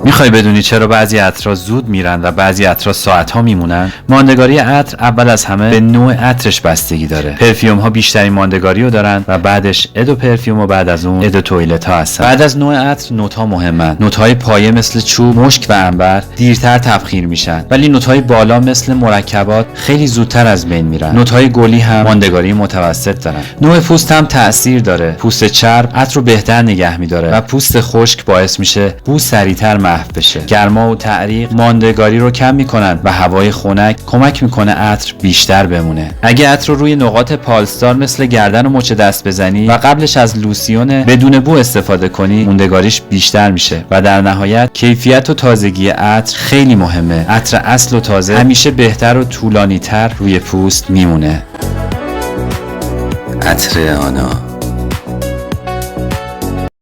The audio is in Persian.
میخوای بدونی چرا بعضی عطرها زود میرن و بعضی عطرها ساعت‌ها میمونن؟ ماندگاری عطر اول از همه به نوع عطرش بستگی داره. پرفیوم ها بیشترین ماندگاری رو دارن و بعدش ادو پرفیوم و بعد از اون ادو تویلت ها هستن. بعد از نوع عطر نوت ها مهمن. نوت های پایه مثل چوب، مشک و عنبر دیرتر تبخیر میشن، ولی نوت های بالا مثل مرکبات خیلی زودتر از بین میرن. نوت های گلی هم ماندگاری متوسط دارن. نوع پوست هم تأثیر داره. پوست چرب عطر رو بهتر نگه میداره و پوست خشک باعث میشه بو سریعتر محو بشه. گرما و تعریق ماندگاری رو کم میکنن و هوای خنک کمک میکنه عطر بیشتر بمونه. اگه عطر رو روی نقاط پالسدار مثل گردن و مچ دست بزنی و قبلش از لوسیون بدون بو استفاده کنی، موندگاریش بیشتر میشه و در نهایت کیفیت و تازگی عطر خیلی مهمه. عطر اصل و تازه همیشه بهتر و طولانی‌تر روی پوست میمونه. عطر آنا.